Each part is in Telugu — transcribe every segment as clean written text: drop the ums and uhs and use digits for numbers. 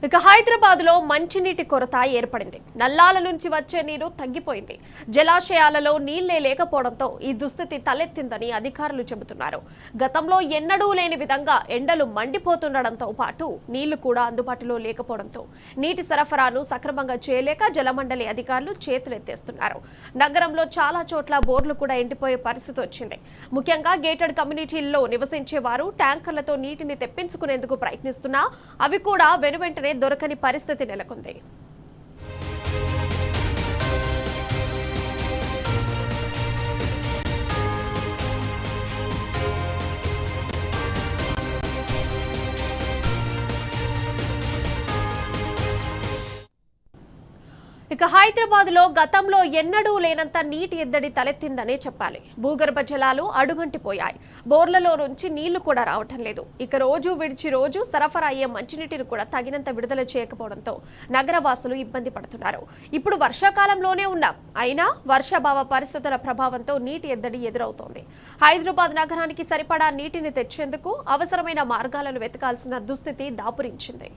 ఇక హైదరాబాద్ లో మంచినీటి కొరత ఏర్పడింది. నల్లాల నుంచి వచ్చే నీరు తగ్గిపోయింది. జలాశయాలలో నీళ్లే లేకపోవడంతో ఈ దుస్థితి తలెత్తిందని అధికారులు చెబుతున్నారు. గతంలో ఎన్నడూ లేని విధంగా ఎండలు మండిపోతుండడంతో పాటు నీళ్లు కూడా అందుబాటులో లేకపోవడంతో నీటి సరఫరాను సక్రమంగా చేయలేక జలమండలి అధికారులు చేతులెత్తేస్తున్నారు. నగరంలో చాలా చోట్ల బోర్లు కూడా ఎండిపోయే పరిస్థితి వచ్చింది. ముఖ్యంగా గేటెడ్ కమ్యూనిటీల్లో నివసించే వారు ట్యాంకర్లతో నీటిని తెప్పించుకునేందుకు ప్రయత్నిస్తున్నా అవి కూడా వెనువెంటనే దొరకని పరిస్థితి నెలకొంది. ఇక హైదరాబాద్ లో గతంలో ఎన్నడూ లేనంత నీటి ఎద్దడి తలెత్తిందనే చెప్పాలి. భూగర్భ జలాలు అడుగంటిపోయాయి. బోర్లలో నుంచి నీళ్లు కూడా రావటం లేదు. ఇక రోజు విడిచి రోజు సరఫరా అయ్యే మంచినీటిని కూడా తగినంత విడుదల చేయకపోవడంతో నగరవాసులు ఇబ్బంది పడుతున్నారు. ఇప్పుడు వర్షాకాలంలోనే ఉన్నాం, అయినా వర్షాభావ పరిస్థితుల ప్రభావంతో నీటి ఎద్దడి ఎదురవుతోంది. హైదరాబాద్ నగరానికి సరిపడా నీటిని తెచ్చేందుకు అవసరమైన మార్గాలను వెతకాల్సిన దుస్థితి దాపురించింది.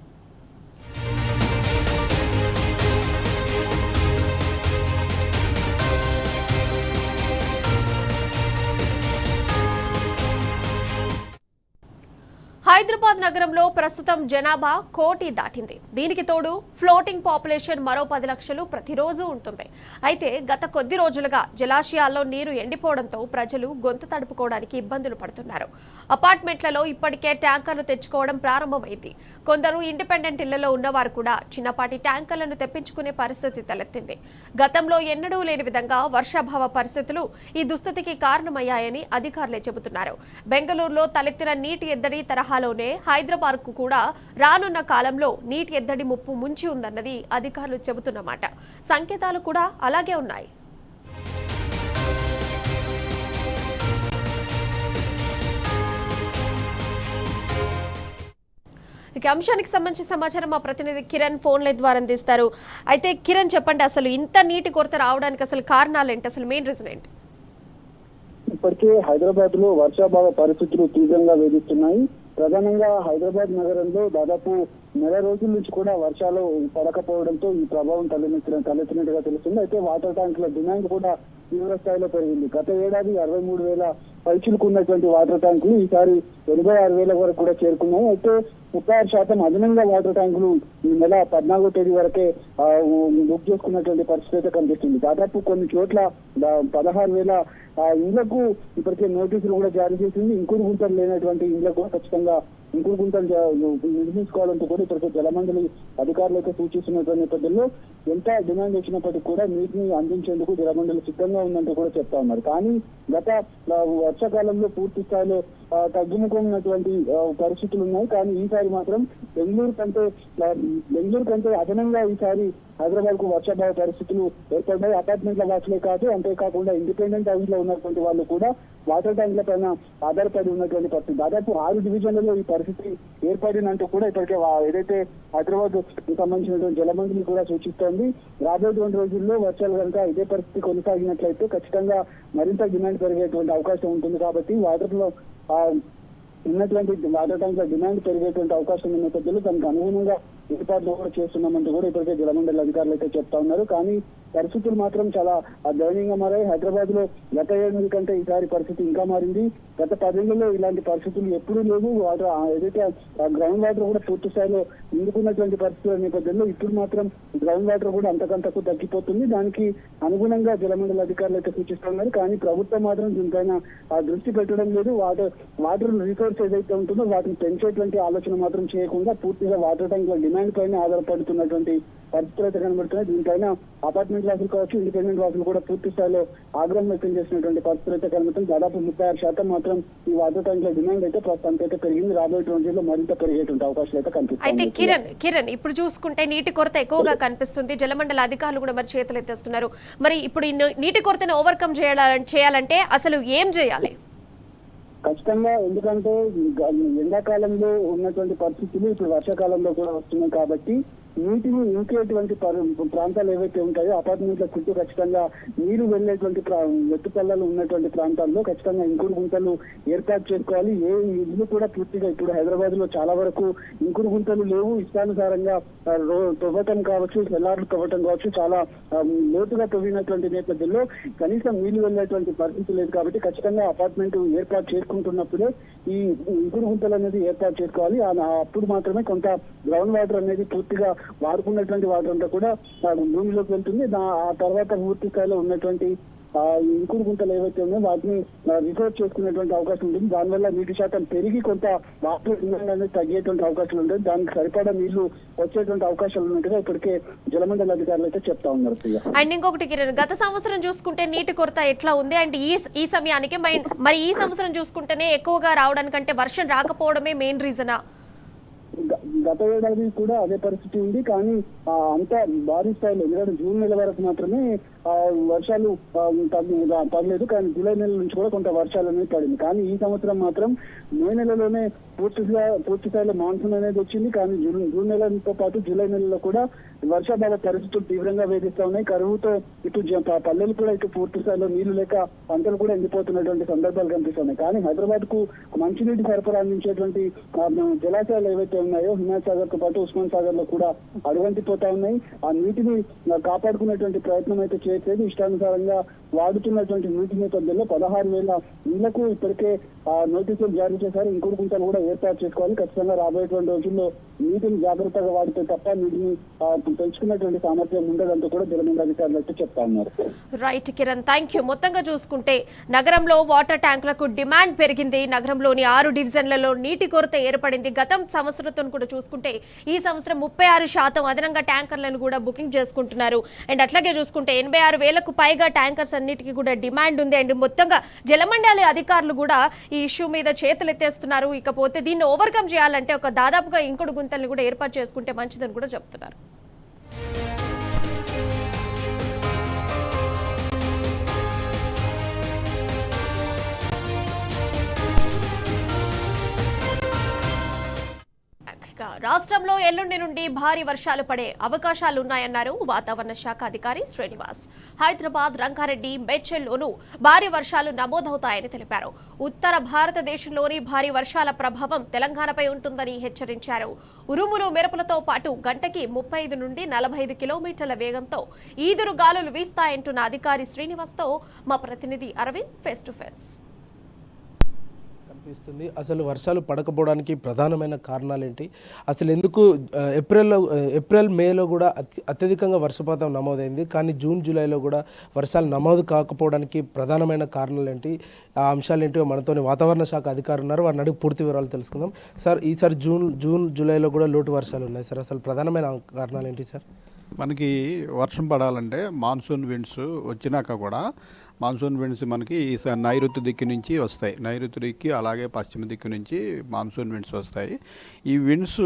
హైదరాబాద్ నగరంలో ప్రస్తుతం జనాభా 1 కోటి దాటింది. దీనికి తోడు ఫ్లోటింగ్ పాపులేషన్ మరో 10 లక్షలు ప్రతిరోజు ఉంటుంది. అయితే గత కొద్ది రోజులుగా జలాశయాల్లో నీరు ఎండిపోవడంతో ప్రజలు గొంతు తడుపుకోవడానికి ఇబ్బందులు పడుతున్నారు. అపార్ట్మెంట్లలో ఇప్పటికే ట్యాంకర్లు తెచ్చుకోవడం ప్రారంభమైంది. కొందరు ఇండిపెండెంట్ ఇళ్లలో ఉన్నవారు కూడా చిన్నపాటి ట్యాంకర్లను తెప్పించుకునే పరిస్థితి తలెత్తింది. గతంలో ఎన్నడూ లేని విధంగా వర్షాభావ పరిస్థితులు ఈ దుస్థితికి కారణమయ్యాయని అధికారులే చెబుతున్నారు. బెంగళూరులో తలెత్తిన నీటి ఎద్దడి తరహా హైదరాబాద్ కు కూడా రానున్న కాలంలో నీటి ఎద్దడి ముప్పు ముంచి ఉందన్నది అధికారులు చెబుతున్నమాట. సంకేతాలు కూడా అలాగే ఉన్నాయి. ఇక అంశానికి సంబంధించిన సమాచారం మా ప్రతినిధి కిరణ్ ఫోన్ల ద్వారా అందిస్తారు. అయితే కిరణ్ చెప్పండి, అసలు ఇంత నీటి కొరత రావడానికి అసలు కారణాలు ఏంటి, అసలు మెయిన్ రీజన్ ఏంటి? ఇప్పటికే హైదరాబాద్ లో వర్షాభావ పరిస్థితులు తీవ్రంగా వేధిస్తున్నాయి. ప్రధానంగా హైదరాబాద్ నగరంలో దాదాపు నెల రోజుల నుంచి కూడా వర్షాలు పడకపోవడంతో ఈ ప్రభావం తలెత్తినట్టుగా తెలుస్తుంది. అయితే వాటర్ ట్యాంకుల డిమాండ్ కూడా తీవ్ర స్థాయిలో పెరిగింది. గత ఏడాది 63,000 పైచులకు ఉన్నటువంటి వాటర్ ట్యాంకులు ఈసారి 86,000 వరకు కూడా చేరుకున్నాయి. అయితే 36% అదనంగా వాటర్ ట్యాంకులు ఈ నెల 14వ తేదీ వరకే బుక్ చేసుకున్నటువంటి పరిస్థితి అయితే కనిపిస్తుంది. దాదాపు కొన్ని చోట్ల 16,000 ఇళ్లకు ఇప్పటికే నోటీసులు కూడా జారీ చేసింది. ఇంకుడు గుంతలు లేనటువంటి ఇళ్లకు ఖచ్చితంగా ఇంకుడు గుంతలు నిర్మించుకోవాలంటూ కూడా ఇప్పటికే జలమండలి అధికారులు అయితే సూచిస్తున్నటువంటి నేపథ్యంలో ఎంత డిమాండ్ వచ్చినప్పటికీ కూడా నీటిని అందించేందుకు జలమండలి సిద్ధంగా ఉందంటూ కూడా చెప్తా ఉన్నారు. కానీ గత వర్షాకాలంలో పూర్తి స్థాయిలో తగ్గుముఖమైనటువంటి పరిస్థితులు ఉన్నాయి. కానీ ఈసారి మాత్రం బెంగళూరు కంటే అదనంగా ఈసారి హైదరాబాద్ కు వర్షాభావ పరిస్థితులు ఏర్పడ్డాయి. అపార్ట్మెంట్ల వాసులే కాదు, అంతేకాకుండా ఇండిపెండెంట్ హౌస్ లో ఉన్నటువంటి వాళ్ళు కూడా వాటర్ ట్యాంకుల పైన ఆధారపడి ఉన్నటువంటి పరిస్థితి. దాదాపు 6 డివిజన్లలో ఈ పరిస్థితి ఏర్పడినంటూ కూడా ఇప్పటికే ఏదైతే హైదరాబాద్ సంబంధించినటువంటి జలమండలి కూడా సూచిస్తోంది. రాబోయేటువంటి రోజుల్లో వర్షాలు కనుక ఇదే పరిస్థితి కొనసాగినట్లయితే ఖచ్చితంగా మరింత డిమాండ్ పెరిగేటువంటి అవకాశం ఉంటుంది. కాబట్టి వాటర్ లో ఉన్నటువంటి వాటర్ ట్యాంకుల డిమాండ్ పెరిగేటువంటి అవకాశం ఉన్న నేపథ్యంలో దానికి అనుగుణంగా ఏర్పాట్లు కూడా చేస్తున్నామంటూ కూడా ఇప్పటికే జలమండలి అధికారులు అయితే చెప్తా ఉన్నారు. కానీ పరిస్థితులు మాత్రం చాలా దయనీయంగా మారాయి. హైదరాబాద్ లో గత ఏడాది కంటే ఈసారి పరిస్థితి ఇంకా మారింది. గత 10 ఏళ్లలో ఇలాంటి పరిస్థితులు ఎప్పుడూ లేవు. వాటర్ ఏదైతే గ్రౌండ్ వాటర్ కూడా పూర్తి స్థాయిలో నిండుకున్నటువంటి పరిస్థితుల నేపథ్యంలో ఇప్పుడు మాత్రం గ్రౌండ్ వాటర్ కూడా అంతకంతకు తగ్గిపోతుంది. దానికి అనుగుణంగా జలమండలి అధికారులు అయితే సూచిస్తున్నారు. కానీ ప్రభుత్వం మాత్రం దీనిపైన దృష్టి పెట్టడం లేదు. వాటర్ రిసోర్స్ ఏదైతే ఉంటుందో వాటిని పెంచేటువంటి ఆలోచన మాత్రం చేయకుండా పూర్తిగా వాటర్ ట్యాంకుల డిమాండ్ పైన ఆధారపడుతున్నటువంటి పరిస్థితులు అయితే కనబడుతున్నాయి. దీనిపైన అపార్ట్మెంట్ వాసులు కావచ్చు, ఇండిపెండెంట్ వాసులు కూడా పూర్తి స్థాయిలో ఆగ్రహం వ్యక్తం చేసినటువంటి పరిస్థితులు అయితే కనబడుతుంది. దాదాపు 36% మాత్రం ఈ వాటర్ ట్యాంకుల డిమాండ్ అయితే ప్రస్తుతానికి అయితే పెరిగింది. రాబోయే రోజుల్లో మరింత పెరిగేటువంటి అవకాశాలు అయితే కనిపిస్తుంది. అయితే కిరణ్ ఇప్పుడు చూసుకుంటే నీటి కొరత ఎక్కువగా కనిపిస్తుంది. జలమండలి అధికారులు కూడా మరి చేతులు ఎత్తేస్తున్నారు. మరి ఇప్పుడు నీటి కొరతను ఓవర్కమ్ చేయాలంటే అసలు ఏం చేయాలి? ఖచ్చితంగా, ఎందుకంటే ఎండాకాలంలో ఉన్నటువంటి పరిస్థితులు ఇప్పుడు వర్షాకాలంలో కూడా వస్తున్నాయి. కాబట్టి నీటిని ఇంకేటువంటి ప్రాంతాలు ఏవైతే ఉంటాయో అపార్ట్మెంట్ల చుట్టూ ఖచ్చితంగా నీరు వెళ్లేటువంటి ఎత్తుపల్లాలు ఉన్నటువంటి ప్రాంతాల్లో ఖచ్చితంగా ఇంకుడు గుంతలు ఏర్పాటు చేసుకోవాలి. ఏ ఇల్లు కూడా పూర్తిగా ఇప్పుడు హైదరాబాద్ లో చాలా వరకు ఇంకుడు గుంతలు లేవు. ఇష్టానుసారంగా తవ్వటం కావచ్చు, సెల్లార్లు తవ్వటం కావచ్చు, చాలా లోతుగా తవ్వినటువంటి నేపథ్యంలో కనీసం నీళ్లు వెళ్లేటువంటి పరిస్థితి లేదు. కాబట్టి ఖచ్చితంగా అపార్ట్మెంట్ ఏర్పాటు చేసుకుంటున్నప్పుడే ఈ ఇంకుడు గుంతలు అనేది ఏర్పాటు చేసుకోవాలి. అప్పుడు మాత్రమే కొంత గ్రౌండ్ వాటర్ అనేది పూర్తిగా వాడుకున్నటువంటి వాటర్ అంతా కూడా భూమిలోకి వెళ్తుంది. ఆ తర్వాత పూర్తి స్థాయిలో ఉన్నటువంటి ఇంకుడు గుంతలు ఏవైతే ఉన్నాయో వాటిని రిసోర్స్ చేసుకునేటువంటి అవకాశం ఉంటుంది. దానివల్ల నీటి శాతం పెరిగి కొంత వాటర్ డిమాండ్ అనేది తగ్గేటువంటి అవకాశాలు ఉంటాయి. దానికి సరిపడా నీళ్లు వచ్చేటువంటి అవకాశాలు ఉన్నట్టుగా ఇప్పటికే జలమండలి అధికారులు అయితే చెప్తా ఉన్నారు. అండ్ ఇంకొకటి కిరణ్, గత సంవత్సరం చూసుకుంటే నీటి కొరత ఎట్లా ఉంది అండ్ ఈ సమయానికి మరి ఈ సంవత్సరం చూసుకుంటేనే ఎక్కువగా రావడానికంటే వర్షం రాకపోవడమే మెయిన్ రీజనా? గత ఏడాది కూడా అదే పరిస్థితి ఉంది. కానీ అంత భారీ స్థాయిలో ఎందుకంటే జూన్ నెల వరకు మాత్రమే వర్షాలు పడలేదు. కానీ జూలై నెల నుంచి కూడా కొంత వర్షాలు అనేది పడింది. కానీ ఈ సంవత్సరం మాత్రం మే నెలలోనే పూర్తి స్థాయిలో మాన్సూన్ అనేది వచ్చింది. కానీ జూన్ నెలతో పాటు జూలై నెలలో కూడా వర్షాభావ పరిస్థితులు తీవ్రంగా వేధిస్తా ఉన్నాయి. కరువుతో ఇటు పల్లెలు కూడా ఇటు పూర్తి స్థాయిలో నీళ్లు లేక పంటలు కూడా ఎండిపోతున్నటువంటి సందర్భాలు కనిపిస్తున్నాయి. కానీ హైదరాబాద్ కు మంచినీటి సరఫరా అందించేటువంటి జలాశయాలు ఏవైతే ఉన్నాయో హిమాయత్ సాగర్ తో పాటు ఉస్మాన్ సాగర్ లో కూడా అడుగంటిపోతా ఉన్నాయి. ఆ నీటిని కాపాడుకునేటువంటి ప్రయత్నం అయితే చేయట్లేదు. ఇష్టానుసారంగా వాడుతున్నటువంటి నీటి నేపథ్యంలో 16,000 ఇళ్లకు ఇప్పటికే నోటీసులు జారీ చేశారు. ఇంకుడు గుంతలు కూడా ఏర్పాటు చేసుకోవాలి. ఖచ్చితంగా రాబోయేటువంటి రోజుల్లో నీటిని జాగ్రత్తగా వాడితే తప్ప నీటిని పెంచుకున్నటువంటి సామర్థ్యం ఉండదంటూ కూడా జలమండలి అధికారులు అయితే చెప్తా ఉన్నారు. Right Kiran, thank you. మొత్తంగా చూసుకుంటే నగరంలో వాటర్ ట్యాంకులకు డిమాండ్ పెరిగింది. నగరంలోని 6 డివిజన్లలో నీటి కొరత ఏర్పడింది. గతం సంవత్సరంతో కూడా చూసుకుంటే ఈ సంవత్సరం 36% అదనంగా ట్యాంకర్లను కూడా బుకింగ్ చేసుకుంటున్నారు. అండ్ అట్లాగే చూసుకుంటే 86,000కు పైగా ట్యాంకర్స్ అన్నిటికీ కూడా డిమాండ్ ఉంది. అండ్ మొత్తంగా జలమండలి అధికారులు కూడా ఈ ఇష్యూ మీద చేతులు ఎత్తేస్తున్నారు. ఇకపోతే దీన్ని ఓవర్కమ్ చేయాలంటే ఒక దాదాపుగా ఇంకుడు గుంతల్ని కూడా ఏర్పాటు చేసుకుంటే మంచిదని కూడా చెప్తున్నారు. రాష్ట్రంలో ఎల్లుండి నుండి భారీ వర్షాలు పడే అవకాశాలున్నాయన్నారు వాతావరణ శాఖ అధికారి శ్రీనివాస్. హైదరాబాద్, రంగారెడ్డి, మేడ్చల్లోనూ భారీ వర్షాలు నమోదవుతాయని తెలిపారు. ఉత్తర భారతదేశంలోని భారీ వర్షాల ప్రభావం తెలంగాణపై ఉంటుందని హెచ్చరించారు. ఉరుములు, మెరుపులతో పాటు గంటకి 35 నుండి 45 కిలోమీటర్ల వేగంతో ఈదురు గాలులు వీస్తాయంటున్న అధికారి శ్రీనివాస్తో మా ప్రతినిధి అరవింద్ ఫేస్ టు ఫేస్. కనిపిస్తుంది. అసలు వర్షాలు పడకపోవడానికి ప్రధానమైన కారణాలు ఏంటి? అసలు ఎందుకు ఏప్రిల్ మేలో కూడా అత్యధికంగా వర్షపాతం నమోదైంది, కానీ జూన్ జూలైలో కూడా వర్షాలు నమోదు కాకపోవడానికి ప్రధానమైన కారణాలు ఏంటి? ఆ అంశాలు ఏంటో మనతోని వాతావరణ శాఖ అధికారులు ఉన్నారు, వారిని అడిగి పూర్తి వివరాలు తెలుసుకుందాం. సార్, ఈసారి జూన్ జూలైలో కూడా లోటు వర్షాలు ఉన్నాయి సార్. అసలు ప్రధానమైన కారణాలు ఏంటి సార్? మనకి వర్షం పడాలంటే మాన్సూన్ విండ్స్ వచ్చినాక కూడా మాన్సూన్ విండ్స్ మనకి నైరుతి దిక్కు నుంచి వస్తాయి. నైరుతి దిక్కు అలాగే పశ్చిమ దిక్కు నుంచి మాన్సూన్ విండ్స్ వస్తాయి. ఈ విండ్స్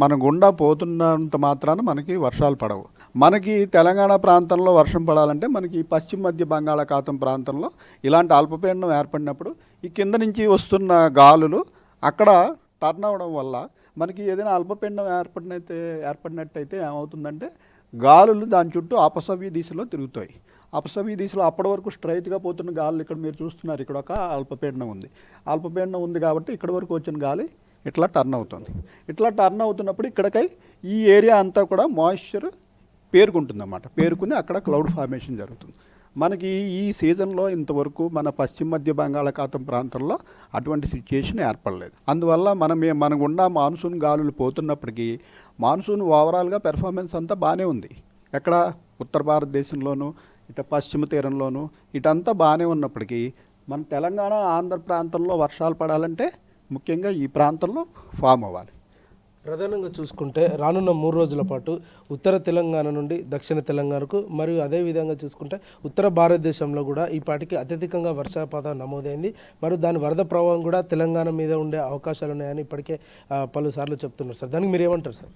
మన గుండా పోతున్నంత మాత్రాన మనకి వర్షాలు పడవు. మనకి తెలంగాణ ప్రాంతంలో వర్షం పడాలంటే మనకి పశ్చిమ మధ్య బంగాళాఖాతం ప్రాంతంలో ఇలాంటి అల్పపీడనం ఏర్పడినప్పుడు ఈ కింద నుంచి వస్తున్న గాలులు అక్కడ టర్న్ అవ్వడం వల్ల మనకి ఏదైనా అల్పపీడనం ఏర్పడినట్టయితే ఏమవుతుందంటే గాలులు దాని చుట్టూ అపసవ్య దిశలో తిరుగుతాయి. అపసవ్య దిశలో అప్పటి వరకు స్ట్రైట్గా పోతున్న గాలులు ఇక్కడ మీరు చూస్తున్నారు, ఇక్కడ ఒక అల్పపీడనం ఉంది. అల్పపీడనం ఉంది కాబట్టి ఇక్కడ వరకు వచ్చిన గాలి ఇట్లా టర్న్ అవుతుంది. ఇట్లా టర్న్ అవుతున్నప్పుడు ఇక్కడికై ఈ ఏరియా అంతా కూడా మాయిశ్చర్ పేరుకుంటుందన్నమాట. పేరుకుని అక్కడ క్లౌడ్ ఫార్మేషన్ జరుగుతుంది. మనకి ఈ సీజన్లో ఇంతవరకు మన పశ్చిమ మధ్య బంగాళాఖాతం ప్రాంతంలో అటువంటి సిచ్యుయేషన్ ఏర్పడలేదు. అందువల్ల మనకున్న మాన్సూన్ గాలులు పోతున్నప్పటికీ మాన్సూన్ ఓవరాల్గా పెర్ఫార్మెన్స్ అంతా బాగానే ఉంది. ఎక్కడ ఉత్తర భారతదేశంలోనూ ఇటు పశ్చిమ తీరంలోనూ ఇటంతా బాగానే ఉన్నప్పటికీ మన తెలంగాణ, ఆంధ్ర ప్రాంతంలో వర్షాలు పడాలంటే ముఖ్యంగా ఈ ప్రాంతంలో ఫామ్ అవ్వాలి. ప్రధానంగా చూసుకుంటే రానున్న 3 రోజుల పాటు ఉత్తర తెలంగాణ నుండి దక్షిణ తెలంగాణకు మరియు అదేవిధంగా చూసుకుంటే ఉత్తర భారతదేశంలో కూడా ఈ పాటికి అత్యధికంగా వర్షపాతం నమోదైంది. మరియు దాని వరద ప్రభావం కూడా తెలంగాణ మీద ఉండే అవకాశాలు ఉన్నాయని ఇప్పటికే పలుసార్లు చెప్తున్నారు సార్. దానికి మీరు ఏమంటారు సార్?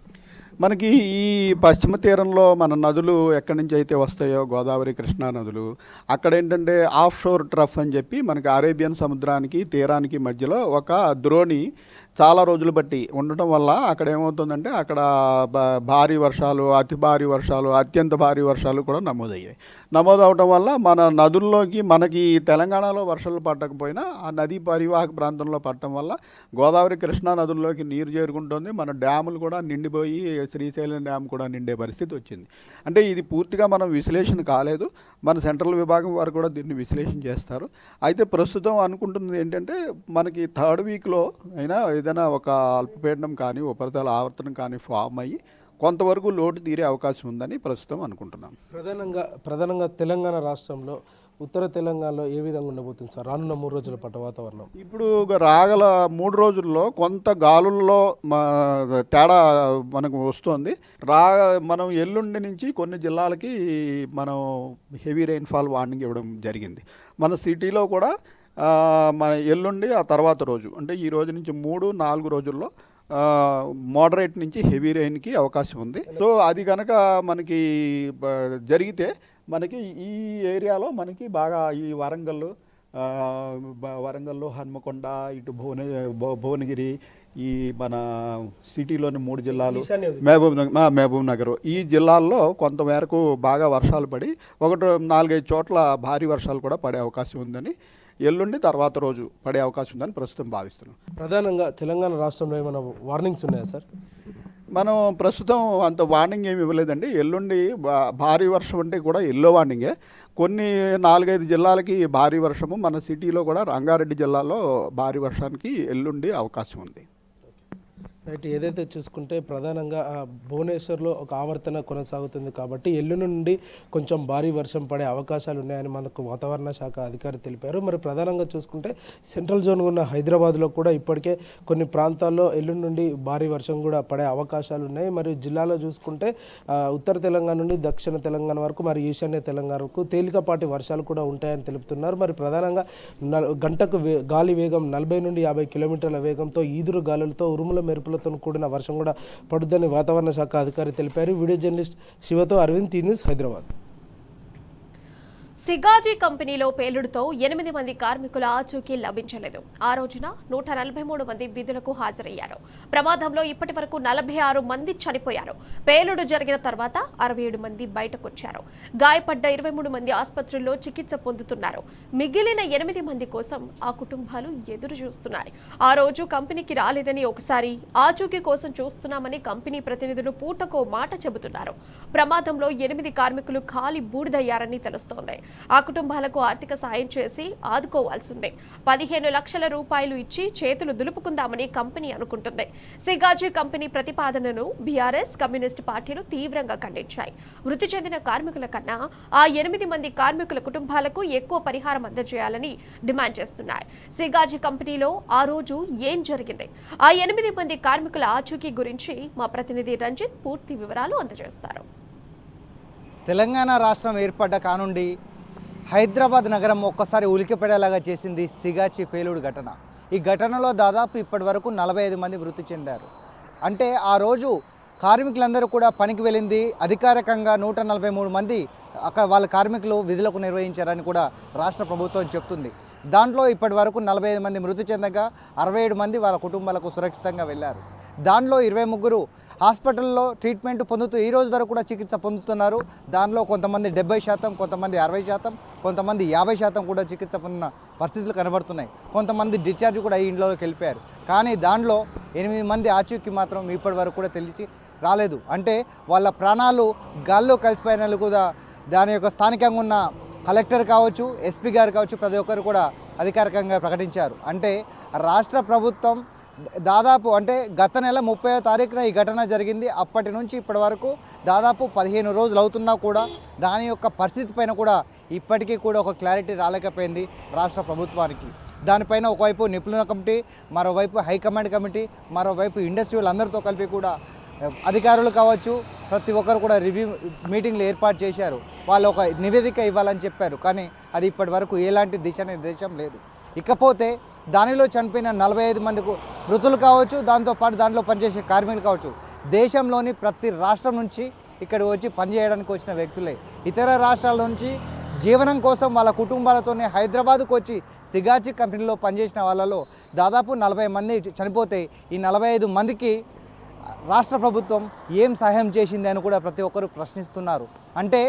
మనకి ఈ పశ్చిమ తీరంలో మన నదులు ఎక్కడి నుంచి అయితే వస్తాయో గోదావరి, కృష్ణా నదులు, అక్కడ ఏంటంటే ఆఫ్ షోర్ ట్రఫ్ అని చెప్పి మనకి అరేబియన్ సముద్రానికి తీరానికి మధ్యలో ఒక ద్రోణి చాలా రోజులు బట్టి ఉండటం వల్ల అక్కడ ఏమవుతుందంటే అక్కడ భారీ వర్షాలు, అతి భారీ వర్షాలు, అత్యంత భారీ వర్షాలు కూడా నమోదయ్యాయి. నమోదవటం వల్ల మన నదుల్లోకి మనకి తెలంగాణలో వర్షాలు పట్టకపోయినా ఆ నదీ పరివాహక ప్రాంతంలో పడటం వల్ల గోదావరి, కృష్ణా నదుల్లోకి నీరు చేరుకుంటుంది. మన డ్యాములు కూడా నిండిపోయి శ్రీశైలం డ్యామ్ కూడా నిండే పరిస్థితి వచ్చింది. అంటే ఇది పూర్తిగా మనం విశ్లేషణ కాలేదు. మన సెంట్రల్ విభాగం వారు కూడా దీన్ని విశ్లేషణ చేస్తారు. అయితే ప్రస్తుతం అనుకుంటున్నది ఏంటంటే మనకి థర్డ్ వీక్లో అయినా ఏదైనా ఒక అల్పపీడనం కానీ ఉపరితల ఆవర్తనం కానీ ఫామ్ అయ్యి కొంతవరకు లోటు తీరే అవకాశం ఉందని ప్రస్తుతం అనుకుంటున్నాం. ప్రధానంగా తెలంగాణ రాష్ట్రంలో ఉత్తర తెలంగాణలో ఏ విధంగా ఉండబోతుంది సార్ రానున్న 3 రోజుల పాటు వాతావరణం? ఇప్పుడు రాగల 3 రోజుల్లో కొంత గాలుల్లో తేడా మనకు వస్తుంది. మనం ఎల్లుండి నుంచి కొన్ని జిల్లాలకి మనం హెవీ రెయిన్ఫాల్ వార్నింగ్ ఇవ్వడం జరిగింది. మన సిటీలో కూడా మన ఎల్లుండి ఆ తర్వాత రోజు అంటే ఈ రోజు నుంచి 3-4 రోజుల్లో మోడరేట్ నుంచి హెవీ రెయిన్కి అవకాశం ఉంది. సో అది కనుక మనకి జరిగితే మనకి ఈ ఏరియాలో మనకి బాగా ఈ వరంగల్లో హన్మకొండ, ఇటు భువనగిరి, ఈ మన సిటీలోని 3 జిల్లాలు, మహబూబ్ నగర్, ఈ జిల్లాల్లో కొంతమేరకు బాగా వర్షాలు పడి 4-5 చోట్ల భారీ వర్షాలు కూడా పడే అవకాశం ఉందని, ఎల్లుండి తర్వాత రోజు పడే అవకాశం ఉందని ప్రస్తుతం భావిస్తున్నాం. ప్రధానంగా తెలంగాణ రాష్ట్రంలో ఏమైనా వార్నింగ్స్ ఉన్నాయా సార్? మనం ప్రస్తుతం అంత వార్నింగ్ ఏమి ఇవ్వలేదండి. ఎల్లుండి భారీ వర్షం అంటే కూడా ఎల్లో వార్నింగే. కొన్ని 4-5 జిల్లాలకి భారీ వర్షము, మన సిటీలో కూడా రంగారెడ్డి జిల్లాలో భారీ వర్షానికి ఎల్లుండి అవకాశం ఉంది. రైట్. ఏదైతే చూసుకుంటే ప్రధానంగా భువనేశ్వర్లో ఒక ఆవర్తన కొనసాగుతుంది కాబట్టి ఎల్లుండి నుండి కొంచెం భారీ వర్షం పడే అవకాశాలు ఉన్నాయని మనకు వాతావరణ శాఖ అధికారి తెలిపారు. మరి ప్రధానంగా చూసుకుంటే సెంట్రల్ జోన్ ఉన్న హైదరాబాద్లో కూడా ఇప్పటికే కొన్ని ప్రాంతాల్లో ఎల్లుండి నుండి భారీ వర్షం కూడా పడే అవకాశాలు ఉన్నాయి. మరియు జిల్లాలో చూసుకుంటే ఉత్తర తెలంగాణ నుండి దక్షిణ తెలంగాణ వరకు మరియు ఈశాన్య తెలంగాణ వరకు తేలికపాటి వర్షాలు కూడా ఉంటాయని తెలుపుతున్నారు. మరి ప్రధానంగా గంటకు గాలి వేగం 40 నుండి 50 కిలోమీటర్ల వేగంతో ఈదురు గాలులతో ఉరుముల మెరుపులతో కూడిన వర్షం కూడా పడుద్దని వాతావరణ శాఖ అధికారి తెలిపారు. వీడియో జర్నలిస్ట్ శివతో అరవింద్, టీ న్యూస్, హైదరాబాద్. సిగాజీ కంపెనీలో పేలుడుతో 8 మంది కార్మికుల ఆచూకీ లభించలేదు. ఆ రోజున 143 మంది విధులకు హాజరయ్యారు. ప్రమాదంలో ఇప్పటి వరకు 46 మంది చనిపోయారు. పేలుడు జరిగిన తర్వాత 67 మంది బయటకొచ్చారు. గాయపడ్డ 23 మంది ఆసుపత్రుల్లో చికిత్స పొందుతున్నారు. మిగిలిన 8 మంది కోసం ఆ కుటుంబాలు ఎదురు చూస్తున్నాయి. ఆ రోజు కంపెనీకి రాలేదని ఒకసారి ఆచూకీ కోసం చూస్తున్నామని కంపెనీ ప్రతినిధులు పూటకో మాట చెబుతున్నారు. ప్రమాదంలో 8 కార్మికులు ఖాళీ బూడిదయ్యారని తెలుస్తోంది. ఆ కుటుంబాలకు ఆర్థిక సాయం చేసి ఆదుకోవాల్సిందే. 15 లక్షల రూపాయలు ఇచ్చి చేతులు దులుపుకుందామని కంపెనీ అనుకుంటుంది. సిగాజీ కంపెనీ ప్రతిపాదనను బీఆర్ఎస్, కమ్యూనిస్టు పార్టీలు తీవ్రంగా ఖండించాయి. మృతి చెందిన కార్మికుల కన్నా ఆ 8 మంది కార్మికుల కుటుంబాలకు ఎక్కువ పరిహారం అందజేయాలని డిమాండ్ చేస్తున్నాయి. సిగాజీ కంపెనీలో ఆ రోజు ఏం జరిగింది? ఆ 8 మంది కార్మికుల ఆచూకీ గురించి మా ప్రతినిధి రంజిత్ పూర్తి వివరాలు అందజేస్తారు. తెలంగాణ రాష్ట్రం ఏర్పడ్డ కానుండి హైదరాబాద్ నగరం ఒక్కసారి ఉలికిపడేలాగా చేసింది సిగాచి పేలుడు ఘటన. ఈ ఘటనలో దాదాపు ఇప్పటి వరకు 45 మంది మృతి చెందారు. అంటే ఆ రోజు కార్మికులందరూ కూడా పనికి వెళ్ళింది అధికారికంగా 143 మంది అక్కడ వాళ్ళ కార్మికులు విధులకు నిర్వహించారని కూడా రాష్ట్ర ప్రభుత్వం చెప్తుంది. దాంట్లో ఇప్పటి వరకు 45 మంది మృతి చెందగా 67 మంది వాళ్ళ కుటుంబాలకు సురక్షితంగా వెళ్ళారు. దానిలో 23 హాస్పిటల్లో ట్రీట్మెంట్ పొందుతూ ఈ రోజు వరకు కూడా చికిత్స పొందుతున్నారు. దానిలో కొంతమంది 70%, కొంతమంది 60%, కొంతమంది 50% కూడా చికిత్స పొందిన పరిస్థితులు కనబడుతున్నాయి. కొంతమంది డిశ్చార్జ్ కూడా ఈ ఇంట్లోకి వెళ్ళిపోయారు. కానీ దానిలో 8 మంది ఆచూకీ మాత్రం ఇప్పటి వరకు కూడా తెలిసి రాలేదు. అంటే వాళ్ళ ప్రాణాలు గాల్లో కలిసిపోయినట్లు కూడా దాని యొక్క స్థానికంగా ఉన్న కలెక్టర్ కావచ్చు, ఎస్పీ గారు కావచ్చు, ప్రతి ఒక్కరు కూడా అధికారికంగా ప్రకటించారు. అంటే రాష్ట్ర ప్రభుత్వం దాదాపు అంటే గత నెల 30వ తారీఖున ఈ ఘటన జరిగింది. అప్పటి నుంచి ఇప్పటి వరకు దాదాపు 15 రోజులు అవుతున్నా కూడా దాని యొక్క పరిస్థితి పైన కూడా ఇప్పటికీ కూడా ఒక క్లారిటీ రాలేకపోయింది రాష్ట్ర ప్రభుత్వానికి. దానిపైన ఒకవైపు నిపుణుల కమిటీ, మరోవైపు హైకమాండ్ కమిటీ, మరోవైపు ఇండస్ట్రీలు అందరితో కలిపి కూడా అధికారులు కావచ్చు ప్రతి ఒక్కరు కూడా రివ్యూ మీటింగ్లు ఏర్పాటు చేశారు. వాళ్ళు ఒక నివేదిక ఇవ్వాలని చెప్పారు. కానీ అది ఇప్పటి వరకు ఎలాంటి దిశానిర్దేశం లేదు. ఇకపోతే దానిలో చనిపోయిన 45 మందికి మృతులు కావచ్చు, దాంతోపాటు దానిలో పనిచేసే కార్మికులు కావచ్చు, దేశంలోని ప్రతి రాష్ట్రం నుంచి ఇక్కడ వచ్చి పనిచేయడానికి వచ్చిన వ్యక్తులే. ఇతర రాష్ట్రాల నుంచి జీవనం కోసం వాళ్ళ కుటుంబాలతోనే హైదరాబాద్కు వచ్చి సిగాచి కంపెనీలో పనిచేసిన వాళ్ళలో దాదాపు 40 మంది చనిపోతే ఈ 45 మందికి రాష్ట్ర ప్రభుత్వం ఏం సహాయం చేసింది అని కూడా ప్రతి ఒక్కరు ప్రశ్నిస్తున్నారు. అంటే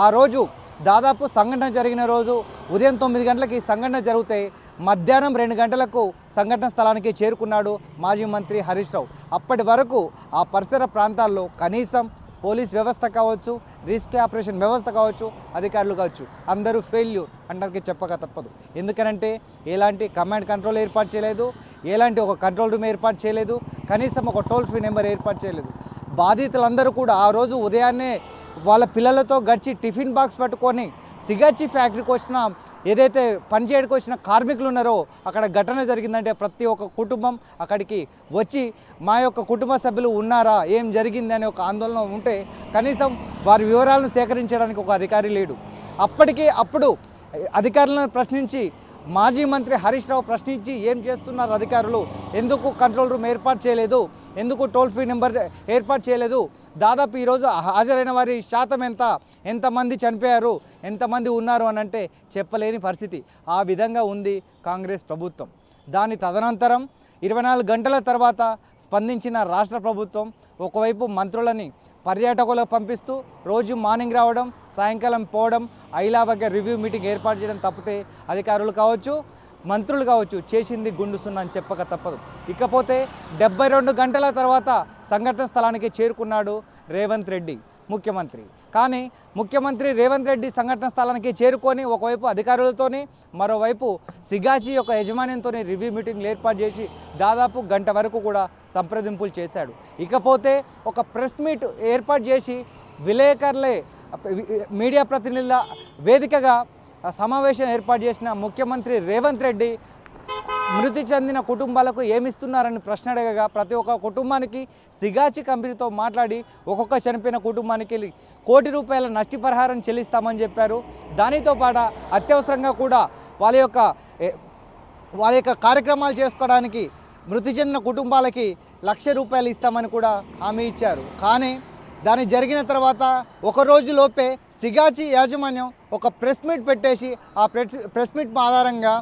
ఆ రోజు దాదాపు సంఘటన జరిగిన రోజు ఉదయం 9 గంటలకి సంఘటన జరిగితే మధ్యాహ్నం 2 గంటలకు సంఘటన స్థలానికి చేరుకున్నాడు మాజీ మంత్రి హరీష్ రావు. అప్పటి వరకు ఆ పరిసర ప్రాంతాల్లో కనీసం పోలీస్ వ్యవస్థ కావచ్చు, రిస్క్ ఆపరేషన్ వ్యవస్థ కావచ్చు, అధికారులు కావచ్చు, అందరూ ఫెయిల్యూర్ అందరికీ చెప్పక తప్పదు. ఎందుకనంటే ఎలాంటి కమాండ్ కంట్రోల్ ఏర్పాటు చేయలేదు, ఎలాంటి ఒక కంట్రోల్ రూమ్ ఏర్పాటు చేయలేదు, కనీసం ఒక టోల్ ఫ్రీ నెంబర్ ఏర్పాటు చేయలేదు. బాధితులందరూ కూడా ఆ రోజు ఉదయాన్నే వాళ్ళ పిల్లలతో గడిచి టిఫిన్ బాక్స్ పట్టుకొని సిగాచి ఫ్యాక్టరీకి వచ్చిన ఏదైతే పనిచేయడానికి వచ్చిన కార్మికులు ఉన్నారో అక్కడ ఘటన జరిగిందంటే ప్రతి ఒక్క కుటుంబం అక్కడికి వచ్చి మా యొక్క కుటుంబ సభ్యులు ఉన్నారా, ఏం జరిగింది అనే ఒక ఆందోళన ఉంటే కనీసం వారి వివరాలను సేకరించడానికి ఒక అధికారి లేడు. అప్పుడు అధికారులను ప్రశ్నించి మాజీ మంత్రి హరీష్ రావు ప్రశ్నించి ఏం చేస్తున్నారు అధికారులు, ఎందుకు కంట్రోల్ రూమ్ ఏర్పాటు చేయలేదు, ఎందుకు టోల్ ఫ్రీ నెంబర్ ఏర్పాటు చేయలేదు, దాదాపు ఈరోజు హాజరైన వారి శాతం ఎంతమంది చనిపోయారు, ఎంతమంది ఉన్నారు అని అంటే చెప్పలేని పరిస్థితి. ఆ విధంగా ఉంది కాంగ్రెస్ ప్రభుత్వం. దాని తదనంతరం 24 గంటల తర్వాత స్పందించిన రాష్ట్ర ప్రభుత్వం ఒకవైపు మంత్రులని పర్యాటకులకు పంపిస్తూ రోజు మార్నింగ్ రావడం, సాయంకాలం పోవడం, ఐలావగా రివ్యూ మీటింగ్ ఏర్పాటు చేయడం తప్పితే అధికారులు కావచ్చు, మంత్రులు కావచ్చు చేసింది గుండు సున్నా అని చెప్పక తప్పదు. ఇకపోతే 72 గంటల తర్వాత సంఘటన స్థలానికి చేరుకున్నాడు రేవంత్ రెడ్డి ముఖ్యమంత్రి. కానీ ముఖ్యమంత్రి రేవంత్ రెడ్డి సంఘటన స్థలానికి చేరుకొని ఒకవైపు అధికారులతోని మరోవైపు సిగాచి యొక్క యజమాన్యంతో రివ్యూ మీటింగ్లు ఏర్పాటు చేసి దాదాపు గంట వరకు కూడా సంప్రదింపులు చేశాడు. ఇకపోతే ఒక ప్రెస్ మీట్ ఏర్పాటు చేసి విలేకరులే మీడియా ప్రతినిధుల వేదికగా సమావేశం ఏర్పాటు చేసిన ముఖ్యమంత్రి రేవంత్ రెడ్డి మృతి చెందిన కుటుంబాలకు ఏమిస్తున్నారని ప్రశ్న అడగగా ప్రతి ఒక్క కుటుంబానికి సిగాచి కంపెనీతో మాట్లాడి ఒక్కొక్క చనిపోయిన కుటుంబానికి ₹1 కోటి నష్టపరిహారం చెల్లిస్తామని చెప్పారు. దానితో పాటు అత్యవసరంగా కూడా వాళ్ళ యొక్క కార్యక్రమాలు చేసుకోవడానికి మృతి చెందిన కుటుంబాలకి ₹1,00,000 ఇస్తామని కూడా హామీ ఇచ్చారు. కానీ దాని జరిగిన తర్వాత ఒక రోజులోపే సిగాచి యాజమాన్యం ఒక ప్రెస్ మీట్ పెట్టేసి ఆ ప్రెస్ మీట్ ఆధారంగా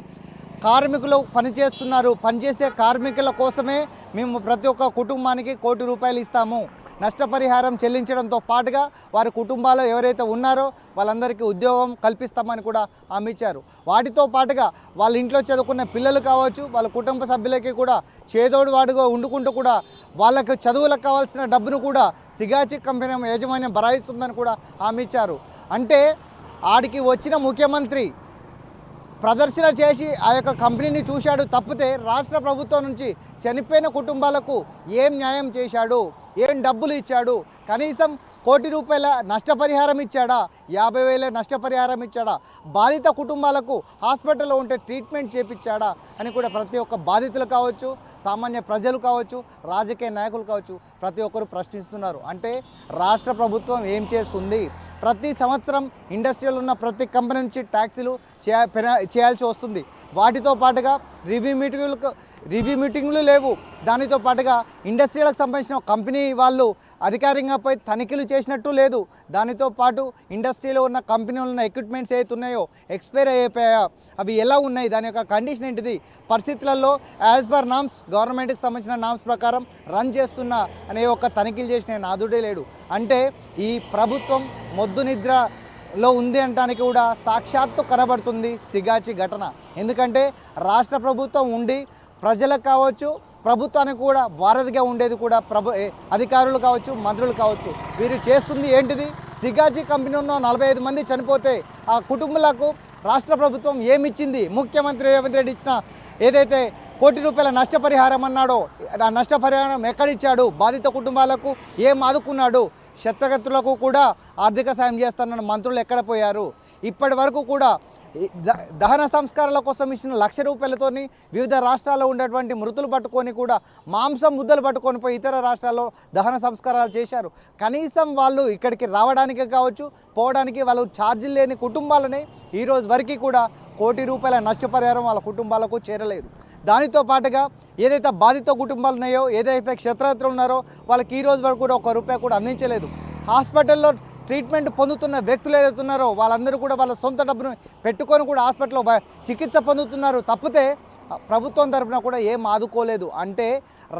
కార్మికులు పనిచేసే కార్మికుల కోసమే మేము ప్రతి ఒక్క కుటుంబానికి ₹1 కోటి ఇస్తాము, నష్టపరిహారం చెల్లించడంతో పాటుగా వారి కుటుంబాలు ఎవరైతే ఉన్నారో వాళ్ళందరికీ ఉద్యోగం కల్పిస్తామని కూడా హామీ ఇచ్చారు. వాటితో పాటుగా వాళ్ళ ఇంట్లో చదువుకున్న పిల్లలు కావచ్చు, వాళ్ళ కుటుంబ సభ్యులకి కూడా చేదోడు వాడుగా వండుకుంటూ కూడా వాళ్ళకి చదువులకు కావాల్సిన డబ్బును కూడా సిగాచి కంపెనీ యాజమాన్యం భరాయిస్తుందని కూడా హామీ ఇచ్చారు. అంటే ఆడికి వచ్చిన ముఖ్యమంత్రి ప్రదర్శన చేసి ఆ యొక్క కంపెనీని చూశాడు తప్పితే రాష్ట్ర ప్రభుత్వం నుంచి చనిపోయిన కుటుంబాలకు ఏం న్యాయం చేశాడు, ఏం డబ్బులు ఇచ్చాడు, కనీసం ₹1 కోటి నష్టపరిహారం ఇచ్చాడా, 50,000 నష్టపరిహారం ఇచ్చాడా, బాధిత కుటుంబాలకు హాస్పిటల్లో ఉంటే ట్రీట్మెంట్ చేపించాడా అని కూడా ప్రతి ఒక్క బాధితులు కావచ్చు, సామాన్య ప్రజలు కావచ్చు, రాజకీయ నాయకులు కావచ్చు ప్రతి ఒక్కరు ప్రశ్నిస్తున్నారు. అంటే రాష్ట్ర ప్రభుత్వం ఏం చేస్తుంది? ప్రతి సంవత్సరం ఇండస్ట్రీలో ఉన్న ప్రతి కంపెనీ నుంచి ట్యాక్సీలు చేయాల్సి వస్తుంది. వాటితో పాటుగా రివ్యూ మీటింగ్లు లేవు. దానితో పాటుగా ఇండస్ట్రీలకు సంబంధించిన కంపెనీ వాళ్ళు అధికారికంగా పోయి తనిఖీలు చేసినట్టు లేదు. దానితో పాటు ఇండస్ట్రీలో ఉన్న కంపెనీలో ఉన్న ఎక్విప్మెంట్స్ ఏవైతే ఉన్నాయో ఎక్స్పైర్ అయిపోయా, అవి ఎలా ఉన్నాయి, దాని యొక్క కండిషన్ ఏంటిది, పరిస్థితులలో యాజ్ పర్ నామ్స్ గవర్నమెంట్కి సంబంధించిన నామ్స్ ప్రకారం రన్ చేస్తున్నా అనే ఒక తనిఖీలు చేసిన నాదుడే లేడు. అంటే ఈ ప్రభుత్వం మొద్దు నిద్రలో ఉంది అనడానికి కూడా సాక్షాత్తు కనబడుతుంది సిగాచి ఘటన. ఎందుకంటే రాష్ట్ర ప్రభుత్వం ఉండి ప్రజలకు కావచ్చు, ప్రభుత్వానికి కూడా వారధిగా ఉండేది కూడా అధికారులు కావచ్చు, మంత్రులు కావచ్చు. వీరు చేస్తుంది ఏంటిది? సిగాచి కంపెనీలో 45 మంది చనిపోతే ఆ కుటుంబాలకు రాష్ట్ర ప్రభుత్వం ఏమిచ్చింది? ముఖ్యమంత్రి రేవంత్ రెడ్డి ఇచ్చిన ఏదైతే ₹1 కోటి నష్టపరిహారం అన్నాడో ఆ నష్టపరిహారం ఎక్కడిచ్చాడు? బాధిత కుటుంబాలకు ఏం ఆదుకున్నాడు? శత్రుఘ్నులకు కూడా ఆర్థిక సాయం చేస్తానన్న మంత్రులు ఎక్కడ పోయారు? ఇప్పటి వరకు కూడా దహన సంస్కారాల కోసం ఇచ్చిన ₹1,00,000తోని వివిధ రాష్ట్రాల్లో ఉండేటువంటి మృతులు పట్టుకొని కూడా మాంసం ముద్దలు పట్టుకొని పోయి ఇతర రాష్ట్రాల్లో దహన సంస్కారాలు చేశారు. కనీసం వాళ్ళు ఇక్కడికి రావడానికి కావచ్చు, పోవడానికి వాళ్ళు ఛార్జీలు లేని కుటుంబాలనే ఈరోజు వరకు కూడా ₹1 కోటి నష్టపరిహారం వాళ్ళ కుటుంబాలకు చేరలేదు. దానితో పాటుగా ఏదైతే బాధిత కుటుంబాలు ఉన్నాయో, ఏదైతే క్షత్రయాత్రులు ఉన్నారో వాళ్ళకి ఈ రోజు వరకు కూడా ₹1 కూడా అందించలేదు. హాస్పిటల్లో ట్రీట్మెంట్ పొందుతున్న వ్యక్తులు ఏదైతే ఉన్నారో వాళ్ళందరూ కూడా వాళ్ళ సొంత డబ్బును పెట్టుకొని కూడా హాస్పిటల్లో చికిత్స పొందుతున్నారు. తప్పితే ప్రభుత్వం తరపున కూడా ఏం ఆదుకోలేదు. అంటే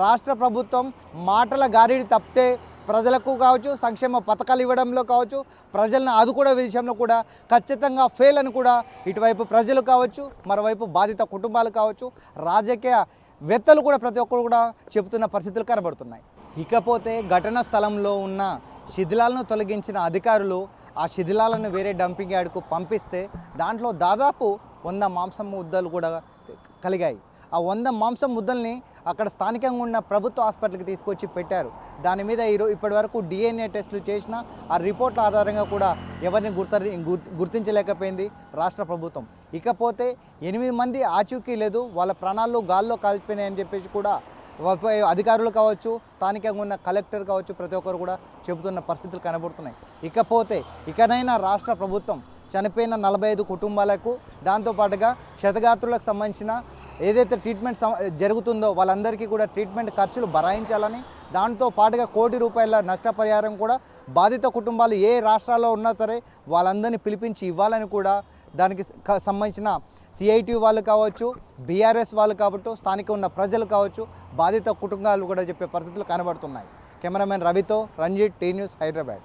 రాష్ట్ర ప్రభుత్వం మాటల గారిడి తప్పితే ప్రజలకు కావచ్చు, సంక్షేమ పథకాలు ఇవ్వడంలో కావచ్చు, ప్రజలను ఆదుకోవడం విషయంలో కూడా ఖచ్చితంగా ఫెయిల్ అని కూడా ఇటువైపు ప్రజలు కావచ్చు, మరోవైపు బాధిత కుటుంబాలు కావచ్చు, రాజకీయ వేత్తలు కూడా ప్రతి ఒక్కరు కూడా చెబుతున్న పరిస్థితులు కనబడుతున్నాయి. ఇకపోతే ఘటనా స్థలంలో ఉన్న శిథిలాలను తొలగించిన అధికారులు ఆ శిథిలాలను వేరే డంపింగ్ యార్డ్కు పంపిస్తే దాంట్లో దాదాపు 100 మాంసం ముద్దలు కూడా కలిగాయి. ఆ 100 మాంసం ముద్దల్ని అక్కడ స్థానికంగా ఉన్న ప్రభుత్వ హాస్పిటల్కి తీసుకొచ్చి పెట్టారు. దాని మీద ఇప్పటి వరకు DNA టెస్టులు చేసిన ఆ రిపోర్ట్ల ఆధారంగా కూడా ఎవరిని గుర్తించలేకపోయింది రాష్ట్ర ప్రభుత్వం. ఇకపోతే 8 మంది ఆచూకీ లేదు, వాళ్ళ ప్రాణాలు గాల్లో కాల్చిపోయినాయని చెప్పేసి కూడా అధికారులు కావచ్చు, స్థానికంగా ఉన్న కలెక్టర్ కావచ్చు, ప్రతి ఒక్కరు కూడా చెబుతున్న పరిస్థితులు కనబడుతున్నాయి. ఇకపోతే ఇకనైనా రాష్ట్ర ప్రభుత్వం చనిపోయిన 45 కుటుంబాలకు, దాంతోపాటుగా క్షతగాత్రులకు సంబంధించిన ఏదైతే ట్రీట్మెంట్ జరుగుతుందో వాళ్ళందరికీ కూడా ట్రీట్మెంట్ ఖర్చులు భరాయించాలని, దాంతో పాటుగా ₹1 కోటి నష్టపరిహారం కూడా బాధిత కుటుంబాలు ఏ రాష్ట్రాల్లో ఉన్నా సరే వాళ్ళందరినీ పిలిపించి ఇవ్వాలని కూడా దానికి సంబంధించిన CIT వాళ్ళు కావచ్చు, BRS వాళ్ళు కావచ్చు, స్థానిక ఉన్న ప్రజలు కావచ్చు, బాధిత కుటుంబాలు కూడా చెప్పే పరిస్థితులు కనబడుతున్నాయి. కెమెరామెన్ రవితో రంజిత్, టీ న్యూస్, హైదరాబాద్.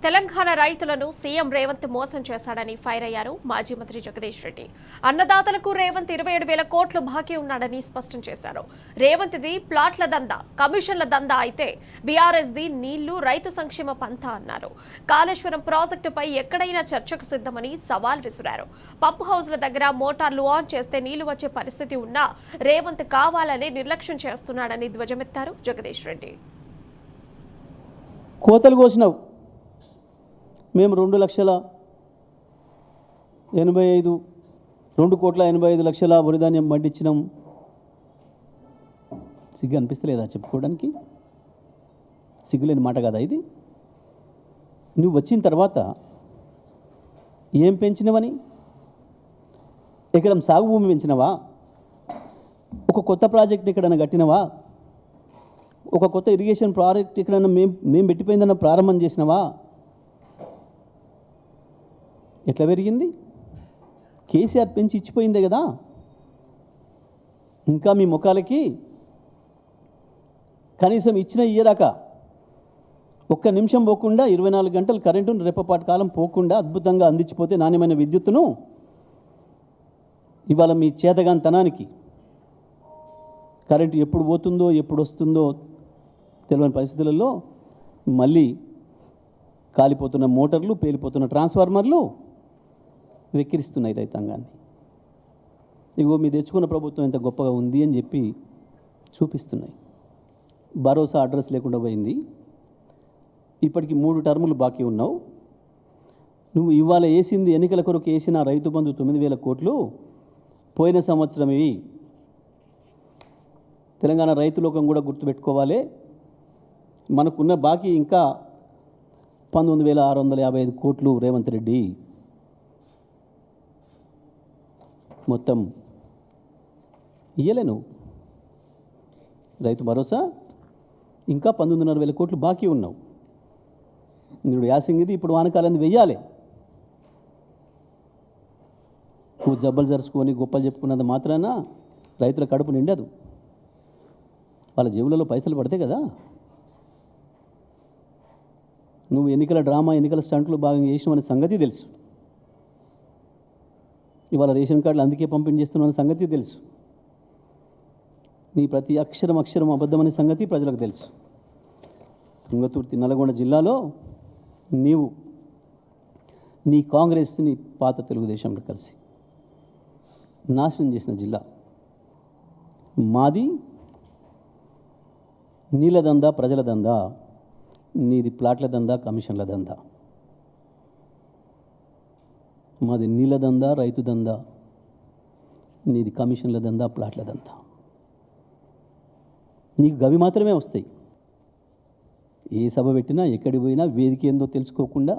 తెలంగాణ రైతులను సీఎం రేవంత్ మోసం చేశాడని ఫైర్ అయ్యారు మాజీ మంత్రి జగదీష్ రెడ్డి. అన్నదాతలకు రేవంత్ 27,000 కోట్లు బాకీ ఉన్నాడని స్పష్టం చేశారు. రేవంత్ది ప్లాట్ల దందా, కమిషన్ల దందా అయితే బీఆర్ఎస్ది నీళ్లు, రైతు సంక్షేమ పంథా అన్నారు. కాళేశ్వరం ప్రాజెక్టుపై ఎక్కడైనా చర్చకు సిద్ధమని సవాల్ విసిరారు. పంప్ హౌస్ల దగ్గర మోటార్లు ఆన్ చేస్తే నీళ్లు వచ్చే పరిస్థితి ఉన్నా రేవంత్ కావాలనే నిర్లక్ష్యం చేస్తున్నాడని ధ్వజమెత్తారు జగదీష్ రెడ్డి. కోతలు కోసినావు, మేము 2,85,00,000 వరిధాన్యం పండించినాం. సిగ్గు అనిపిస్తలేదా చెప్పుకోవడానికి? సిగ్గులేని మాట కదా ఇది. నువ్వు వచ్చిన తర్వాత ఏం పెంచినవని? ఎకరం సాగు భూమి పెంచినవా? ఒక కొత్త ప్రాజెక్ట్ ఎక్కడైనా కట్టినవా? ఒక కొత్త ఇరిగేషన్ ప్రాజెక్ట్ ఎక్కడైనా మేము పెట్టిపోయిందన్న ప్రారంభం చేసినవా? ఎట్లా పెరిగింది? కేసీఆర్ పెంచి ఇచ్చిపోయిందే కదా. ఇంకా మీ ముఖాలకి కనీసం ఇచ్చిన ఇయ్యరాక ఒక్క నిమిషం పోకుండా 24 గంటలు కరెంటును రెప్పపాటు కాలం పోకుండా అద్భుతంగా అందించిపోతే నాణ్యమైన విద్యుత్తును ఇవాళ మీ చేతగాంతనానికి కరెంటు ఎప్పుడు పోతుందో ఎప్పుడు వస్తుందో తెలియని పరిస్థితులలో మళ్ళీ కాలిపోతున్న మోటార్లు, పేలిపోతున్న ట్రాన్స్ఫార్మర్లు వెక్కిరిస్తున్నాయి రైతాంగాన్ని. ఇగో మీ తెచ్చుకున్న ప్రభుత్వం ఎంత గొప్పగా ఉంది అని చెప్పి చూపిస్తున్నాయి. భరోసా అడ్రస్ లేకుండా పోయింది. ఇప్పటికి 3 టర్ములు బాకీ ఉన్నావు. నువ్వు ఇవాళ వేసింది ఎన్నికల కొరకు వేసిన రైతు బంధు 9,000 కోట్లు పోయిన సంవత్సరం ఇవి. తెలంగాణ రైతు లోకం కూడా గుర్తుపెట్టుకోవాలి. మనకున్న బాకీ ఇంకా 19,655 కోట్లు. రేవంత్ రెడ్డి మొత్తం ఇయ్యలే. నువ్వు రైతు భరోసా ఇంకా 19,500 కోట్లు బాకీ ఉన్నావు. ఇప్పుడు యాసింగిది, ఇప్పుడు వానకాలం వెయ్యాలి. నువ్వు జబ్బలు జరుచుకొని గొప్పలు చెప్పుకున్నది మాత్రాన రైతుల కడుపు నిండదు. వాళ్ళ జేబులలో పైసలు పడతాయి కదా. నువ్వు ఎన్నికల డ్రామా, ఎన్నికల స్టంట్లు భాగంగా చేసినామనే సంగతి తెలుసు. ఇవాళ రేషన్ కార్డులు అందుకే పంపిణీ చేస్తున్నామనే సంగతి తెలుసు. నీ ప్రతి అక్షరం అబద్ధమనే సంగతి ప్రజలకు తెలుసు. తుంగతుర్తి, నల్గొండ జిల్లాలో నీవు నీ కాంగ్రెస్ని పాత తెలుగుదేశంలో కలిసి నాశనం చేసిన జిల్లా మాది. నీళ్ళ దందా, ప్రజల దందా. నీది ప్లాట్ల దందా, కమిషన్ల దందా. మాది నీళ్ళ దందా, రైతు దందా. నీది కమిషన్ల దందా, ప్లాట్ల దందా. నీకు గవి మాత్రమే వస్తాయి. ఏ సభ పెట్టినా, ఎక్కడికి పోయినా వేదిక ఏందో తెలుసుకోకుండా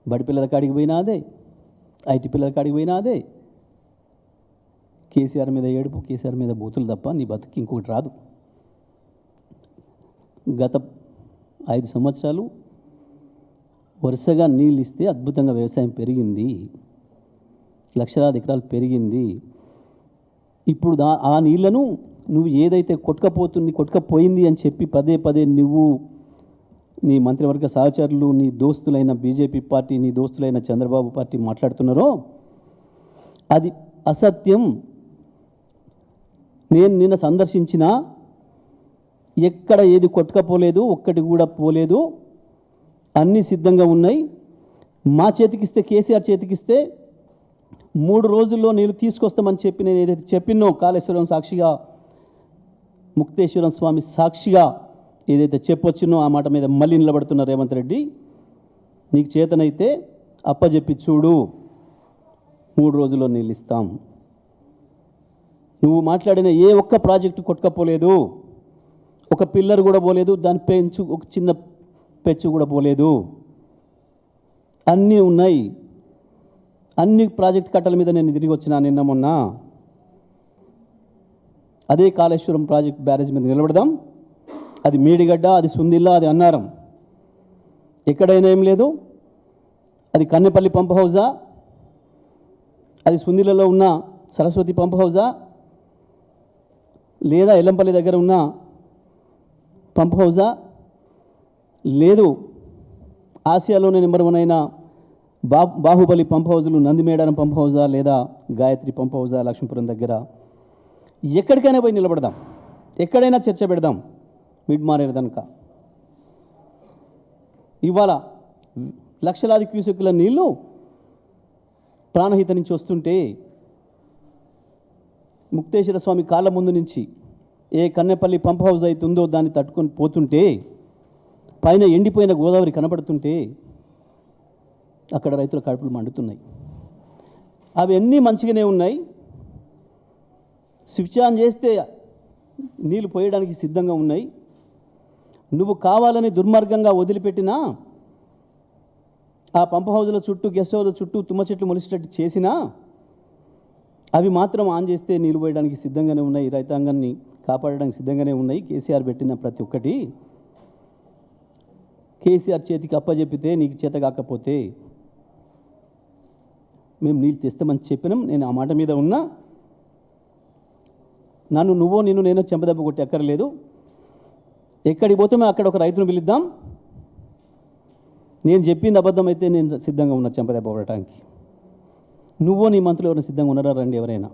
బడి పిల్లల కాడికి పోయినా అదే, ఐటీ పిల్లల కాడికి పోయినా అదే. కేసీఆర్ మీద ఏడుపు, కేసీఆర్ మీద బూతులు తప్ప నీ బతుకు ఇంకొకటి రాదు. గత 5 సంవత్సరాలు వరుసగా నీళ్ళు ఇస్తే అద్భుతంగా వ్యవసాయం పెరిగింది, లక్షలాది ఎకరాలు పెరిగింది. ఇప్పుడు ఆ నీళ్లను నువ్వు ఏదైతే కొట్టుకపోయింది అని చెప్పి పదే పదే నువ్వు నీ మంత్రివర్గ సహచరులు, నీ దోస్తులైన బీజేపీ పార్టీ, నీ దోస్తులైన చంద్రబాబు పార్టీ మాట్లాడుతున్నారో అది అసత్యం. నేను నిన్న సందర్శించిన ఎక్కడ ఏది కొట్టుకపోలేదు, ఒక్కటి కూడా పోలేదు, అన్నీ సిద్ధంగా ఉన్నాయి. మా చేతికిస్తే, కేసీఆర్ చేతికిస్తే 3 రోజుల్లో నీళ్ళు తీసుకొస్తామని చెప్పి నేను ఏదైతే చెప్పినో కాళేశ్వరం సాక్షిగా, ముక్తేశ్వరం స్వామి సాక్షిగా ఏదైతే చెప్పొచ్చినో ఆ మాట మీద మళ్ళీ నిలబడుతున్న రేవంత్ రెడ్డి, నీకు చేతనైతే అప్పచెప్పి చూడు, 3 రోజుల్లో నీళ్ళు ఇస్తాం. నువ్వు మాట్లాడిన ఏ ఒక్క ప్రాజెక్టు కొట్టుకపోలేదు, ఒక పిల్లర్ కూడా పోలేదు, దాని పెంచు ఒక చిన్న పెచ్చు కూడా పోలేదు, అన్నీ ఉన్నాయి. అన్ని ప్రాజెక్ట్ కట్టల మీద నేను తిరిగి వచ్చినా నిన్న మొన్న. అదే కాళేశ్వరం ప్రాజెక్ట్ బ్యారేజ్ మీద నిలబడదాం. అది మేడిగడ్డ, అది సుందిల్లా, అది అన్నారం, ఎక్కడైనా ఏం లేదు. అది కన్నెపల్లి పంప్ హౌజా, అది సుందిల్లలో ఉన్న సరస్వతి పంప్ హౌజా, లేదా ఎల్లంపల్లి దగ్గర ఉన్న పంప్ హౌజా, లేదు ఆసియాలోనే నెంబర్ 1 అయిన బాహుబలి పంప్ హౌజులు, నందిమేడారం పంప్ హౌజా, లేదా గాయత్రి పంప్ హౌజా లక్ష్మీపురం దగ్గర, ఎక్కడికైనా పోయి నిలబడదాం, ఎక్కడైనా చర్చ పెడదాం. మిడ్ మారేరు కనుక ఇవాళ లక్షలాది క్యూసెక్కుల నీళ్లు ప్రాణహిత నుంచి వస్తుంటే, ముక్తేశ్వర స్వామి కాళ్ళ ముందు నుంచి ఏ కన్నెపల్లి పంప్ హౌస్ అవుతుందో దాన్ని తట్టుకొని పోతుంటే, పైన ఎండిపోయిన గోదావరి కనబడుతుంటే అక్కడ రైతుల కడుపులు మండుతున్నాయి. అవన్నీ మంచిగానే ఉన్నాయి. స్విచ్ ఆన్ చేస్తే నీళ్ళు పోయడానికి సిద్ధంగా ఉన్నాయి. నువ్వు కావాలని దుర్మార్గంగా వదిలిపెట్టినా, ఆ పంప్ హౌజుల చుట్టూ, గెస్ట్ హౌజుల చుట్టూ తుమ్మ చెట్లు మొలిసేటట్టు చేసినా, అవి మాత్రం ఆన్ చేస్తే నీళ్ళు పోయడానికి సిద్ధంగానే ఉన్నాయి, రైతాంగాన్ని కాపాడడానికి సిద్ధంగానే ఉన్నాయి. కేసీఆర్ పెట్టిన ప్రతి ఒక్కటి కేసీఆర్ చేతికి అప్పచెప్పితే, నీకు చేత కాకపోతే మేము నీళ్ళు తెస్తామని చెప్పినాం. నేను ఆ మాట మీద ఉన్నా. నిన్ను నేను చెంపదెబ్బ కొట్టి ఎక్కర్లేదు. ఎక్కడికి పోతే మేము అక్కడ ఒక రైతును పిలుద్దాం. నేను చెప్పింది అబద్ధం అయితే నేను సిద్ధంగా ఉన్నా చెంపదెబ్బ కొట్టడానికి. నీ మంత్రులు ఎవరైనా సిద్ధంగా ఉన్నారా? రండి ఎవరైనా.